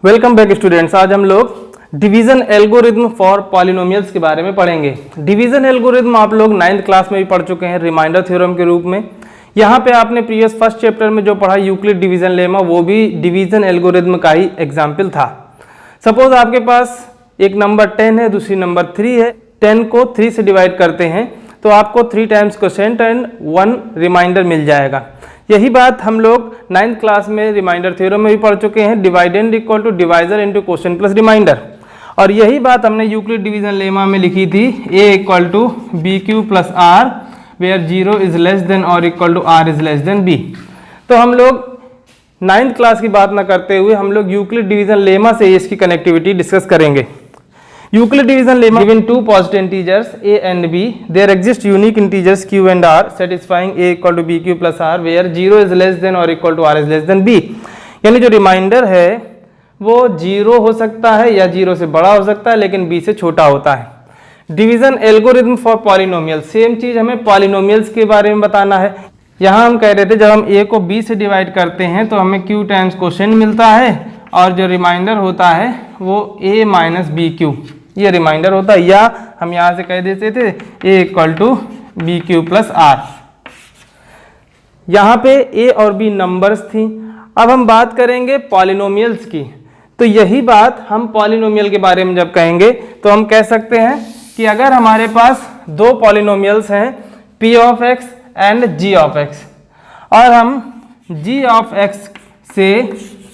Welcome back students. आज हम लोग डिवीजन एल्गोरिथम फॉर पॉलिनोमियल्स के बारे में पढ़ेंगे। डिवीजन एल्गोरिथम आप लोग 9th क्लास में भी पढ़ चुके हैं रिमाइंडर थ्योरम के रूप में। यहाँ पे आपने प्रीवियस फर्स्ट चैप्टर में जो पढ़ा यूक्लिड डिवीजन लेमा, वो भी डिवीजन एल्गोरिथम का ही एग्जाम्पल था। सपोज आपके पास एक नंबर 10 है, दूसरी नंबर 3 है। 10 को 3 से डिवाइड करते हैं तो आपको 3 टाइम्स क्वोशिएंट एंड 1 रिमाइंडर मिल जाएगा। यही बात हम लोग 9th क्लास में रिमाइंडर थ्योरम में भी पढ़ चुके हैं, dividend equal to divisor into quotient plus remainder. और यही बात हमने यूक्लिड डिवीजन लेमा में लिखी थी, a equal to B Q plus R where 0 is less than और equal to r is less than b। तो हम लोग 9th क्लास की बात ना करते हुए हम लोग यूक्लिड डिवीजन लेमा से इसकी कनेक्टिविटी डिस्कस करेंगे। Euclid division lemma given two positive integers a and b, there exist unique integers q and r satisfying a equal to bq plus r where 0 is less than or equal to r is less than b। यानी जो reminder है वो 0 हो सकता है या 0 से बड़ा हो सकता है लेकिन b से छोटा होता है। Division algorithm for polynomial, same चीज हमें पॉलिनोमियल्स के बारे में बताना है। यहाँ हम कह रहे थे जब हम a को b से डिवाइड करते हैं तो हमें q टाइम्स क्वोशिएंट मिलता है और जो रिमाइंडर होता है वो a माइनस बी क्यू, ये रिमाइंडर होता है। या हम यहां से कह देते थे a equal to B Q plus R. यहाँ पे a और b नंबर्स थी। अब हम बात करेंगे पॉलिनोमियल्स की। तो यही बात हम पॉलिनोमियल के बारे में जब कहेंगे तो हम कह सकते हैं कि अगर हमारे पास दो पॉलिनोमियल्स हैं p of x and g of x और हम g ऑफ x से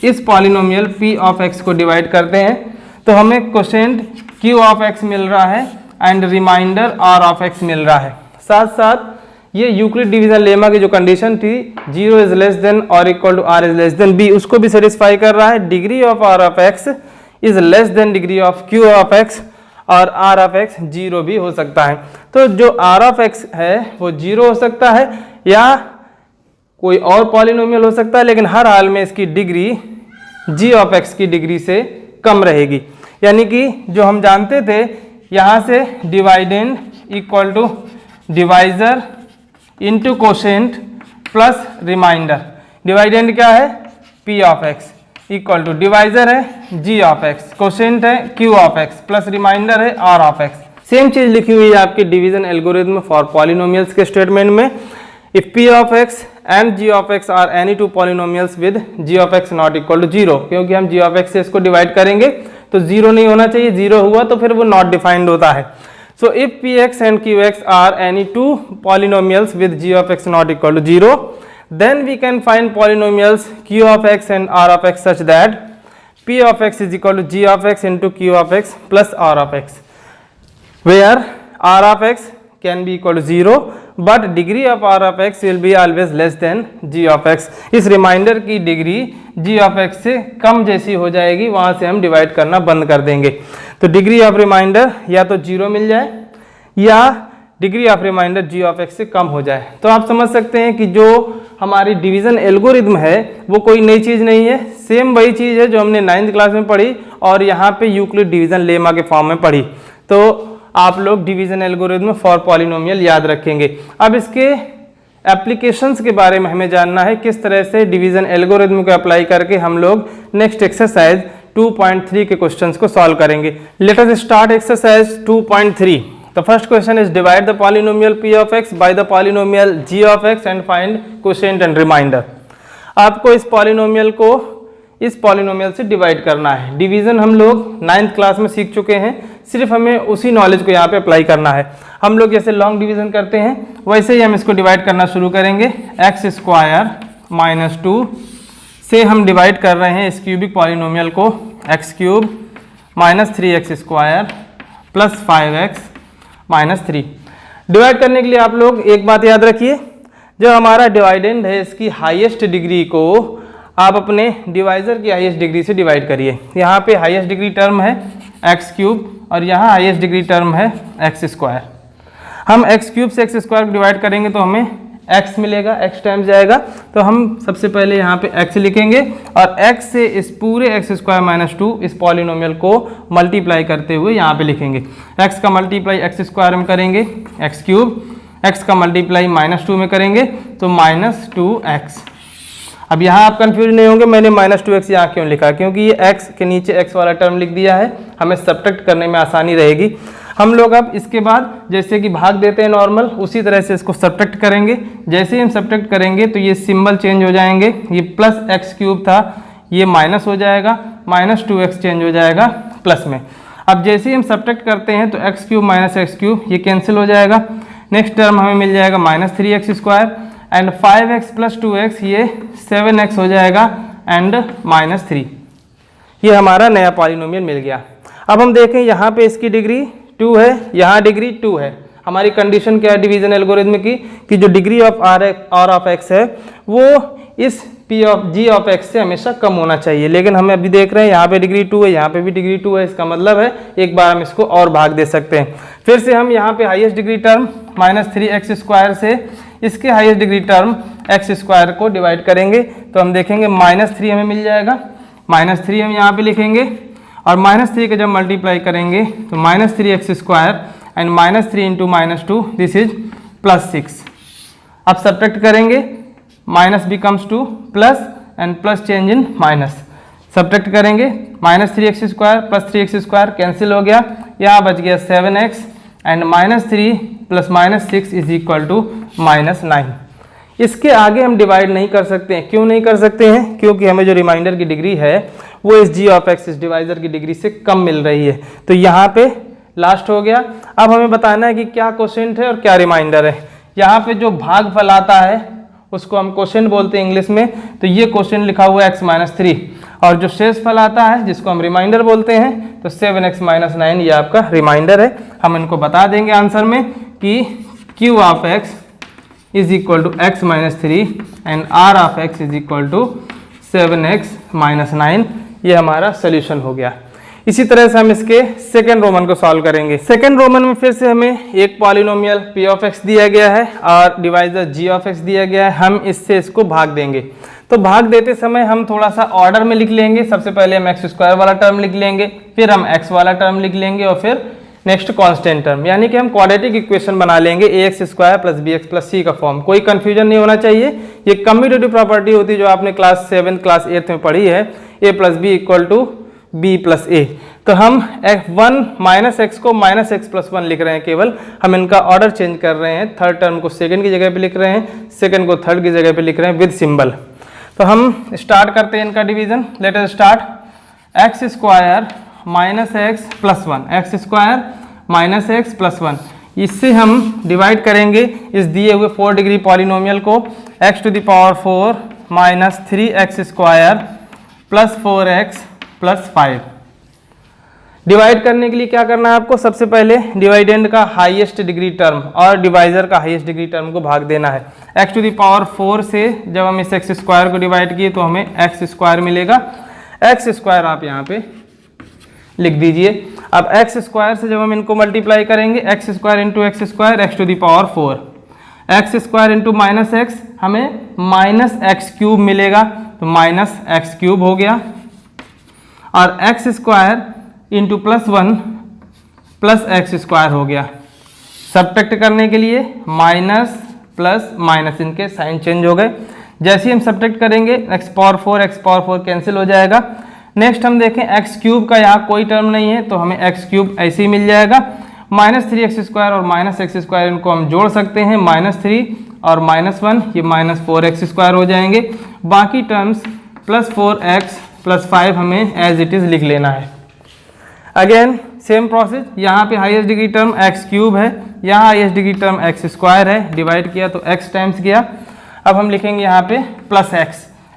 इस पॉलिनोमियल p ऑफ x को डिवाइड करते हैं तो हमें क्वोशिएंट q ऑफ x मिल रहा है and remainder r of x मिल रहा है। साथ साथ ये यूक्लिड डिवीजन लेमा की जो कंडीशन थी 0 इज लेस देन और equal to r is less than b, उसको भी सेटिस्फाई कर रहा है। Degree of r of x is less than degree of q of x और r ऑफ x 0 भी हो सकता है। तो जो r ऑफ x है वो 0 हो सकता है या कोई और पॉलिनोमियल हो सकता है, लेकिन हर हाल में इसकी डिग्री g ऑफ x की डिग्री से कम रहेगी। यानी कि जो हम जानते थे यहाँ से dividend equal to divisor into quotient plus remainder. Dividend क्या है p of x equal to divisor है g ऑफ x, क्वोशिएंट है q of x plus remainder है r ऑफ x। सेम चीज लिखी हुई है आपकी डिवीजन एल्गोरिथम फॉर पॉलिनोमियल्स के स्टेटमेंट में। If p of x and g of x are any two polynomials with g of x not equal to 0, क्योंकि हम g of x से इसको डिवाइड करेंगे तो 0 नहीं होना चाहिए, 0 हुआ तो फिर वो नॉट डिफाइंड होता है। So if px and qx are any two polynomials with g of x not equal to 0, then we can find polynomials q of x and r of x such that p of x is equal to g of x into q of x plus r of x, where r of x can be equal to 0 but degree of r of x will be always less than g of x। इस reminder की degree g of x से कम जैसी हो जाएगी, वहां से हम divide करना बंद कर देंगे। तो डिग्री ऑफ रिमाइंडर या तो 0 मिल जाए या degree of remainder g of x से कम हो जाए। तो आप समझ सकते हैं कि जो हमारी डिवीजन एल्गोरिथम है वो कोई नई चीज़ नहीं है, सेम वही चीज़ है जो हमने 9th क्लास में पढ़ी और यहाँ पे यूक्लिड डिवीजन लेमा के फॉर्म में पढ़ी। तो आप लोग डिवीजन एल्गोरिथम फॉर पॉलिनोमियल याद रखेंगे। अब इसके एप्लीकेशंस के बारे में हमें जानना है, किस तरह से डिवीजन एल्गोरिथम को अप्लाई करके हम लोग नेक्स्ट एक्सरसाइज 2.3 के क्वेश्चंस को सॉल्व करेंगे। Let us start exercise 2.3। The first question is divide the polynomial p of x by the polynomial g of x and find quotient and remainder. आपको इस polynomial को इस पॉलिनोमियल से divide करना है। डिवीजन हम लोग 9th क्लास में सीख चुके हैं, सिर्फ हमें उसी नॉलेज को यहाँ पे अप्लाई करना है। हम लोग जैसे लॉन्ग डिवीजन करते हैं वैसे ही हम इसको डिवाइड करना शुरू करेंगे। एक्स स्क्वायर माइनस 2 से हम डिवाइड कर रहे हैं इस क्यूबिक पॉलिनोमियल को, x cube minus 3x square plus 5x minus 3। Divide करने के लिए आप लोग एक बात याद रखिए, जो हमारा डिवाइडेंड है इसकी हाईएस्ट डिग्री को आप अपने डिवाइजर की हाईएस्ट डिग्री से डिवाइड करिए। यहाँ पे हाईएस्ट डिग्री टर्म है एक्स क्यूब और यहाँ हाईएस्ट डिग्री टर्म है एक्स स्क्वायर। हम एक्स क्यूब से एक्स स्क्वायर को डिवाइड करेंगे तो हमें एक्स मिलेगा, एक्स टाइम्स जाएगा। तो हम सबसे पहले यहाँ पे एक्स लिखेंगे और एक्स से इस पूरे एक्स स्क्वायर माइनस 2 इस पॉलिनोमियल को मल्टीप्लाई करते हुए यहाँ पे लिखेंगे। एक्स का मल्टीप्लाई एक्स स्क्वायर में करेंगे एक्स क्यूब, एक्स का मल्टीप्लाई माइनस 2 में करेंगे तो माइनस 2x। अब यहाँ आप कंफ्यूज नहीं होंगे मैंने -2x यहाँ क्यों लिखा, क्योंकि ये x के नीचे x वाला टर्म लिख दिया है, हमें सब्ट्रैक्ट करने में आसानी रहेगी। हम लोग अब इसके बाद जैसे कि भाग देते हैं नॉर्मल, उसी तरह से इसको सब्ट्रैक्ट करेंगे। जैसे ही हम सब्ट्रैक्ट करेंगे तो ये सिंबल चेंज हो जाएंगे, ये +x³ था ये माइनस हो जाएगा, -2x चेंज हो जाएगा प्लस में। अब जैसे ही हम सब्ट्रैक्ट करते हैं तो x³ - x³ ये कैंसिल हो जाएगा। नेक्स्ट टर्म हमें मिल जाएगा -3x² एंड 5x + 2x ये 7x हो जाएगा एंड -3। ये हमारा नया पॉलिनोमियल मिल गया। अब हम देखें यहाँ पे इसकी डिग्री 2 है, यहाँ डिग्री 2 है। हमारी कंडीशन क्या है डिवीजन एल्गोरिथम की कि जो degree of r of x है वो इस g ऑफ x से हमेशा कम होना चाहिए। लेकिन हमें अभी देख रहे हैं यहाँ पे डिग्री 2 है, यहाँ पे भी डिग्री 2 है, इसका मतलब है एक बार हम इसको और भाग दे सकते हैं। फिर से हम यहाँ पे हाईएस्ट डिग्री टर्म -3x² से इसके हाईएस्ट डिग्री टर्म x² को डिवाइड करेंगे तो हम देखेंगे -3 हमें मिल जाएगा। -3 हम यहाँ पे लिखेंगे और -3 का जब मल्टीप्लाई करेंगे तो -3x² एंड -3 × -2 दिस इज +6। अब सब्ट्रैक्ट करेंगे minus becomes two plus and plus change in minus. Subtract करेंगे -3x² + 3x² कैंसिल हो गया, यहाँ बच गया 7x and -3 + -6 is equal to -9। इसके आगे हम डिवाइड नहीं कर सकते हैं। क्यों नहीं कर सकते हैं? क्योंकि हमें जो रिमाइंडर की डिग्री है वो इस g ऑफ x इस डिवाइजर की डिग्री से कम मिल रही है। तो यहाँ पे लास्ट हो गया। अब हमें बताना है कि क्या क्वोशिएंट है और क्या रिमाइंडर है। यहाँ पे जो भागफल आता है उसको हम क्वोशिएंट बोलते हैं इंग्लिश में, तो ये क्वोशिएंट लिखा हुआ है x - 3 और जो शेष फल आता है जिसको हम रिमाइंडर बोलते हैं तो 7x - 9 ये आपका रिमाइंडर है। हम इनको बता देंगे आंसर में कि q of x is equal to x - 3 and r of x is equal to 7x - 9। ये हमारा सोल्यूशन हो गया। इसी तरह से हम इसके सेकेंड रोमन को सॉल्व करेंगे। सेकेंड रोमन में फिर से हमें एक पॉलिनोमियल p ऑफ x दिया गया है और डिवाइजर g ऑफ x दिया गया है। हम इससे इसको भाग देंगे। तो भाग देते समय हम थोड़ा सा ऑर्डर में लिख लेंगे। सबसे पहले हम x² वाला टर्म लिख लेंगे, फिर हम x वाला टर्म लिख लेंगे और फिर नेक्स्ट कांस्टेंट टर्म, यानी कि हम क्वाड्रेटिक इक्वेशन बना लेंगे ax² + bx + c का फॉर्म। कोई कंफ्यूजन नहीं होना चाहिए। ये कम्यूटेटिव प्रॉपर्टी होती है जो आपने क्लास 7 क्लास 8 में पढ़ी है, a + b = b + a। तो हम -x को -x + 1 लिख रहे हैं केवल। हम इनका ऑर्डर चेंज कर रहे हैं, थर्ड टर्म को सेकंड की जगह पे लिख रहे हैं, सेकंड को थर्ड की जगह पे लिख रहे हैं विद सिंबल। तो हम स्टार्ट करते हैं इनका division. Late us start. x² - x + 1 x² - x + 1 इससे हम डिवाइड करेंगे इस दिए हुए 4 डिग्री पॉलिनोमियल को x⁴ - 3x² + 4x + 5। डिवाइड करने के लिए क्या करना है आपको? सबसे पहले डिवाइडेंड का हाईएस्ट डिग्री टर्म और डिवाइजर का हाईएस्ट डिग्री टर्म को भाग देना है। x⁴ से जब हम इस x² को डिवाइड किए तो हमें x² मिलेगा। x² आप यहाँ पे लिख दीजिए। अब x² से जब हम इनको मल्टीप्लाई करेंगे x² × x² x⁴ x² × -x हमें -x³ मिलेगा तो -x³ हो गया और x² × +1 +x² हो गया। सब्ट्रैक्ट करने के लिए माइनस प्लस माइनस इनके साइन चेंज हो गए। जैसे ही हम सब्ट्रैक्ट करेंगे x⁴ कैंसिल हो जाएगा। नेक्स्ट हम देखें x³ का यहाँ कोई टर्म नहीं है तो हमें x³ ऐसे ही मिल जाएगा। -3x² और -x² इनको हम जोड़ सकते हैं, -3 और -1 ये -4x² हो जाएंगे। बाकी टर्म्स +4x + 5 हमें एज इट इज़ लिख लेना है। अगेन सेम प्रोसेस, यहाँ पे हाईएस्ट डिग्री टर्म x³ है, यहाँ हाईएस्ट डिग्री टर्म x² है, डिवाइड किया तो x टाइम्स गया। अब हम लिखेंगे यहाँ पे +x,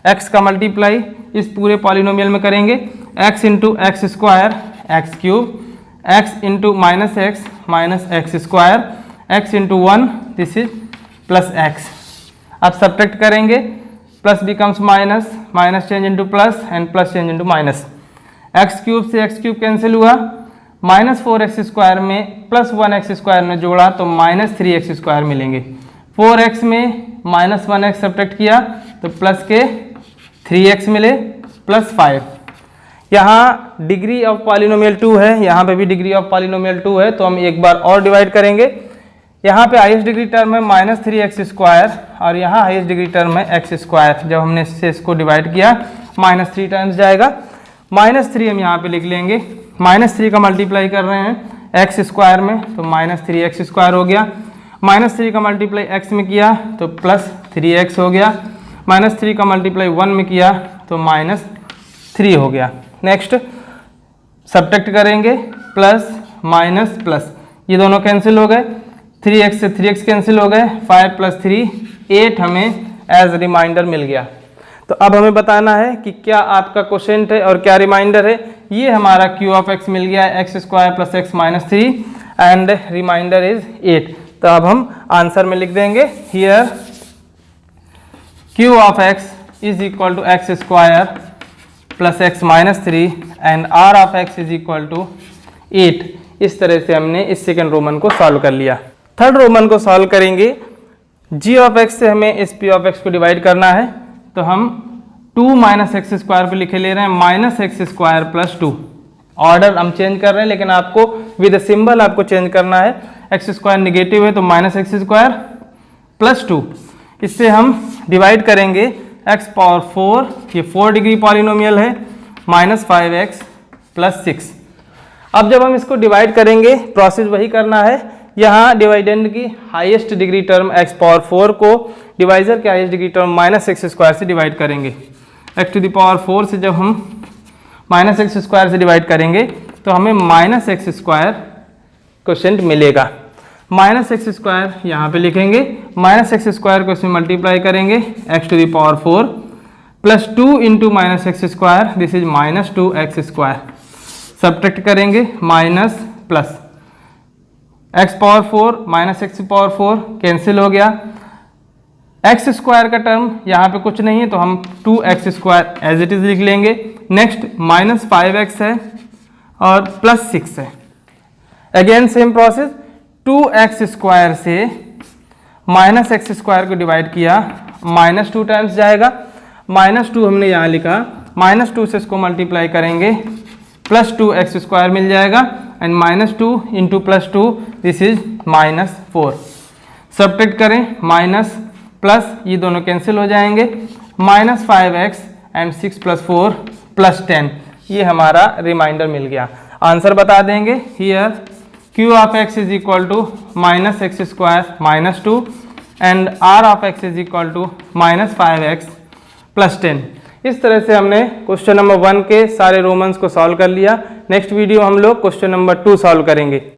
x का मल्टीप्लाई इस पूरे पॉलिनोमियल में करेंगे x × x² x³ x × -x x² x × 1 this is +x। अब सब्ट्रैक्ट करेंगे, plus becomes minus, minus change into plus and plus change into minus. x³ से x³ कैंसिल हुआ, -4x² में +1x² में जोड़ा तो -3x² मिलेंगे। 4x में -1x सब्ट्रैक्ट किया तो प्लस के 3x मिले +5। यहाँ डिग्री ऑफ पॉलिनोमियल 2 है, यहाँ पे भी डिग्री ऑफ पॉलिनोमियल 2 है तो हम एक बार और डिवाइड करेंगे। यहाँ पे हाईएस्ट डिग्री टर्म है -3x² और यहाँ हाईएस्ट डिग्री टर्म है x²। जब हमने इसको डिवाइड किया -3 टाइम्स जाएगा। -3 हम यहाँ पे लिख लेंगे, -3 का मल्टीप्लाई कर रहे हैं x² में तो -3x² हो गया। -3 का मल्टीप्लाई x में किया तो +3x हो गया। -3 का मल्टीप्लाई 1 में किया तो -3 हो गया। नेक्स्ट सब्ट्रैक्ट करेंगे, प्लस माइनस प्लस, ये दोनों कैंसिल हो गए, 3x से 3x कैंसिल हो गए, 5 + 3 8 हमें एज रिमाइंडर मिल गया। तो अब हमें बताना है कि क्या आपका क्वोशिएंट है और क्या रिमाइंडर है। ये हमारा q(x) मिल गया है x² + x - 3 and reminder is 8। तो अब हम आंसर में लिख देंगे here q(x) = x² + x - 3 and r(x) = 8। इस तरह से हमने इस सेकंड रोमन को सॉल्व कर लिया। थर्ड रोमन को सॉल्व करेंगे। g(x) से हमें इस p(x) को डिवाइड करना है तो हम 2 - x² पे लिखे ले रहे हैं -x² + 2। ऑर्डर हम चेंज कर रहे हैं लेकिन आपको विद सिंबल आपको चेंज करना है। x² निगेटिव है तो -x² + 2। इससे हम डिवाइड करेंगे x⁴, ये 4 डिग्री पॉलिनोमियल है, -5x + 6। अब जब हम इसको डिवाइड करेंगे प्रोसेस वही करना है। यहाँ डिवाइडेंड की हाईएस्ट डिग्री टर्म x⁴ को डिवाइजर के हाईएस्ट डिग्री टर्म -x² से डिवाइड करेंगे। x⁴ से जब हम -x² से डिवाइड करेंगे तो हमें -x² क्वोशिएंट मिलेगा। -x² यहाँ पे लिखेंगे, -x² को इसमें मल्टीप्लाई करेंगे x⁴ + 2 × -x², this is -2x²। Subtract करेंगे minus plus, x⁴ -x⁴ cancel हो गया। x² का टर्म यहाँ पे कुछ नहीं है तो हम 2x² एज इट इज लिख लेंगे। नेक्स्ट -5x है और +6 है। अगेन सेम प्रोसेस, 2x² से -x² को डिवाइड किया, -2 टाइम्स जाएगा, -2 हमने यहाँ लिखा, -2 से इसको मल्टीप्लाई करेंगे +2x² मिल जाएगा एंड -2 × +2 दिस इज -4। सब्ट्रैक्ट करें, माइनस प्लस, ये दोनों कैंसिल हो जाएंगे, -5x एंड 6 + 4 +10। ये हमारा रिमाइंडर मिल गया। आंसर बता देंगे here q(x) = -x² - 2 and r(x) = -5x + 10। इस तरह से हमने क्वेश्चन नंबर 1 के सारे रोमन्स को सॉल्व कर लिया। नेक्स्ट वीडियो हम लोग क्वेश्चन नंबर 2 सॉल्व करेंगे।